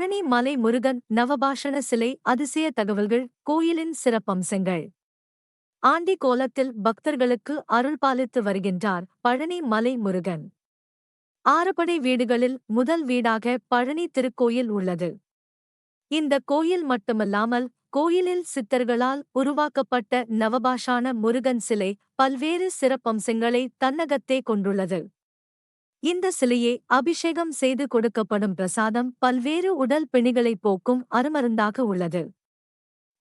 பழனி மலை முருகன் நவபாஷண சிலை அதிசய தகவல்கள் கோயிலின் சிறப்பம்சங்கள். ஆண்டி கோலத்தில் பக்தர்களுக்கு அருள்பாலித்து வருகின்றார் பழனி மலை முருகன். ஆறுபடை வீடுகளில் முதல் வீடாக பழனி திருக்கோயில் உள்ளது. இந்த கோயில் மட்டுமல்லாமல் கோயிலில் சித்தர்களால் உருவாக்கப்பட்ட நவபாஷான முருகன் சிலை பல்வேறு சிறப்பம்சங்களை தன்னகத்தே கொண்டுள்ளது. இந்த சிலையே அபிஷேகம் செய்து கொடுக்கப்படும் பிரசாதம் பல்வேறு உடல் பிணிகளை போக்கும் அருமருந்தாக உள்ளது.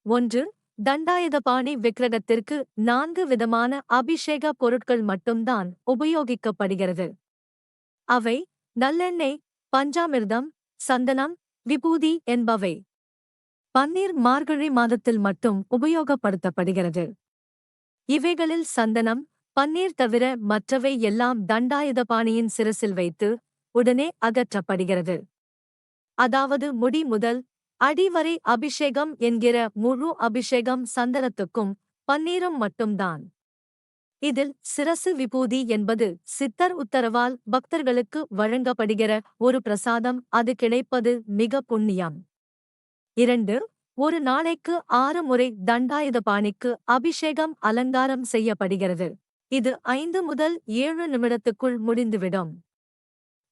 1. தண்டாயுதபாணி விக்கிரகத்திற்கு 4 விதமான அபிஷேக பொருட்கள் மட்டும்தான் உபயோகிக்கப்படுகிறது. அவை நல்லெண்ணெய், பஞ்சாமிர்தம், சந்தனம், விபூதி என்பவை. பன்னீர் மார்கழி மாதத்தில் மட்டும் உபயோகப்படுத்தப்படுகிறது. இவைகளில் சந்தனம், பன்னீர் தவிர மற்றவை எல்லாம் தண்டாயுதபாணியின் சிரசில் வைத்து உடனே அகற்றப்படுகிறது. அதாவது முடி முதல் அடி வரை அபிஷேகம் என்கிற முழு அபிஷேகம் சந்தனத்துக்கும் பன்னீரும் மட்டும்தான். இதில் சிரசு விபூதி என்பது சித்தர் உத்தரவால் பக்தர்களுக்கு வழங்கப்படுகிற ஒரு பிரசாதம். அது கிடைப்பது மிக புண்ணியம். 2. ஒரு நாளைக்கு 6 முறை தண்டாயுதபாணிக்கு அபிஷேகம் அலங்காரம் செய்யப்படுகிறது. இது 5 முதல் 7 நிமிடத்துக்குள் முடிந்துவிடும்.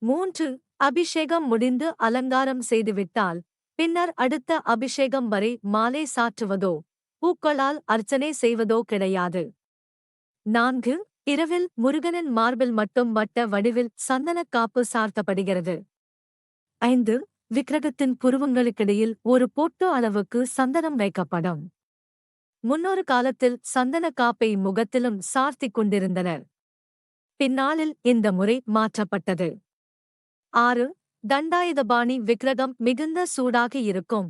3. அபிஷேகம் முடிந்து அலங்காரம் செய்துவிட்டால் பின்னர் அடுத்த அபிஷேகம் வரை மாலை சாற்றுவதோ பூக்களால் அர்ச்சனை செய்வதோ கிடையாது. 4. இரவில் முருகனின் மார்பில் மட்டும் வட்ட வடிவில் சந்தனக் காப்பு சார்த்தப்படுகிறது. 5. விக்கிரகத்தின் புருவங்களுக்கிடையில் ஒரு பொட்டு அளவுக்கு சந்தனம் வைக்கப்படும். முன்னொரு காலத்தில் சந்தன காப்பை முகத்திலும் சார்த்திக் கொண்டிருந்தனர். பின்னாளில் இந்த முறை மாற்றப்பட்டது. 6. தண்டாயுதபாணி விக்கிரகம் மிகுந்த சூடாக இருக்கும்.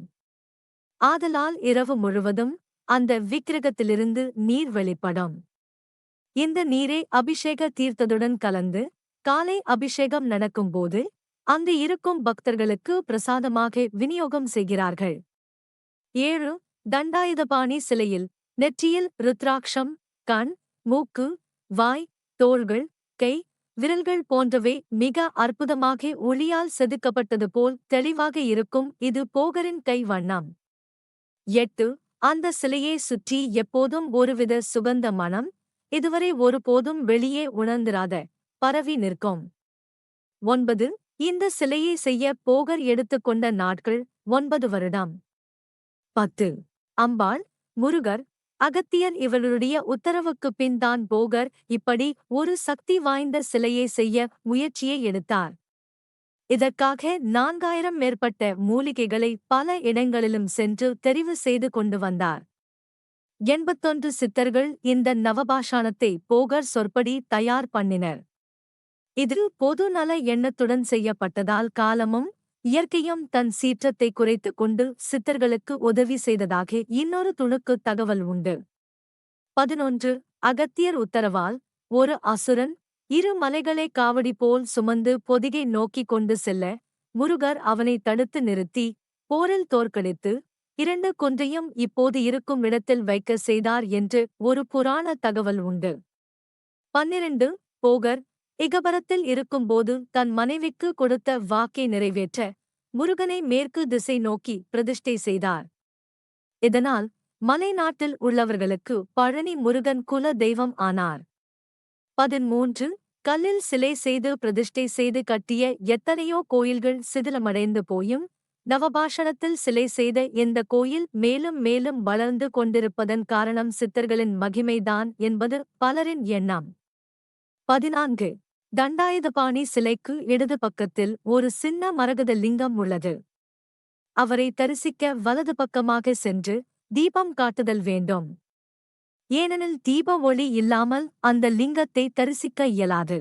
ஆதலால் இரவு முழுவதும் அந்த விக்கிரகத்திலிருந்து நீர் வெளிப்படும். இந்த நீரே அபிஷேக தீர்த்தத்துடன் கலந்து காலை அபிஷேகம் நடக்கும்போது அங்கு இருக்கும் பக்தர்களுக்கு பிரசாதமாக விநியோகம் செய்கிறார்கள். 7. தண்டாயுதபாணி சிலையில் நெற்றியில் ருத்ராட்சம், கண், மூக்கு, வாய், தோள்கள், கை, விரல்கள் போன்றவை மிக அற்புதமாக ஒளியால் செதுக்கப்பட்டது போல் தெளிவாக இருக்கும். இது போகரின் கை வண்ணம். 8. அந்த சிலையை சுற்றி எப்போதும் ஒருவித சுகந்த மணம் இதுவரை ஒருபோதும் வெளியே உணர்ந்திராத பரவி நிற்கும். 9. இந்த சிலையை செய்ய போகர் எடுத்துக்கொண்ட நாட்கள் 9 வருடம். 10. அம்பாள், முருகர், அகத்தியர் இவர்களுடைய உத்தரவுக்குப் பின் தான் போகர் இப்படி ஒரு சக்தி வாய்ந்த சிலையை செய்ய முயற்சியை எடுத்தார். இதற்காக 4000 மேற்பட்ட மூலிகைகளை பல இடங்களிலும் சென்று தெரிவு செய்து கொண்டு வந்தார். 81 சித்தர்கள் இந்த நவபாஷாணத்தை போகர் சொற்படி தயார் பண்ணினர். இது பொது நல எண்ணத்துடன் செய்யப்பட்டதால் காலமும் இயற்கையும் தன் சீற்றத்தை குறைத்துக் கொண்டு சித்தர்களுக்கு உதவி செய்ததாக இன்னொரு துணுக்கு தகவல் உண்டு. 11. அகத்தியர் உத்தரவால் ஒரு அசுரன் 2 மலைகளை காவடி போல் சுமந்து பொதிகை நோக்கிக் கொண்டு செல்ல முருகர் அவனை தடுத்து நிறுத்தி போரில் தோற்கடித்து 2 குன்றையும் இப்போது இருக்கும் இடத்தில் வைக்க செய்தார் என்று ஒரு புராண தகவல் உண்டு. 12. போகர் இகபரத்தில் இருக்கும்போது தன் மனைவிக்கு கொடுத்த வாக்கை நிறைவேற்ற முருகனை மேற்கு திசை நோக்கி பிரதிஷ்டை செய்தார். இதனால் மலைநாட்டில் உள்ளவர்களுக்கு பழனி முருகன் குல தெய்வம் ஆனார். 13. கல்லில் சிலை செய்து பிரதிஷ்டை செய்து கட்டிய எத்தனையோ கோயில்கள் சிதிலமடைந்து போயும் நவபாஷணத்தில் சிலை செய்த இந்த கோயில் மேலும் மேலும் வளர்ந்து கொண்டிருப்பதன் காரணம் சித்தர்களின் மகிமைதான் என்பது பலரின் எண்ணம். 14. தண்டாயுதபாணி சிலைக்கு இடது பக்கத்தில் ஒரு சின்ன மரகத லிங்கம் உள்ளது. அவரை தரிசிக்க வலது பக்கமாக சென்று தீபம் காட்டுதல் வேண்டும். ஏனெனில் தீப ஒளி இல்லாமல் அந்த லிங்கத்தை தரிசிக்க இயலாது.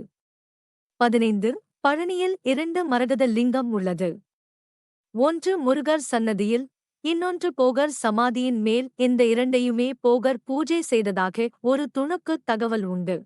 15. பழனியில் 2 மரகத லிங்கம் உள்ளது. ஒன்று முருகர் சன்னதியில், இன்னொன்று போகர் சமாதியின் மேல். இந்த இரண்டையுமே போகர் பூஜை செய்ததாக ஒரு துணுக்கு தகவல் உண்டு.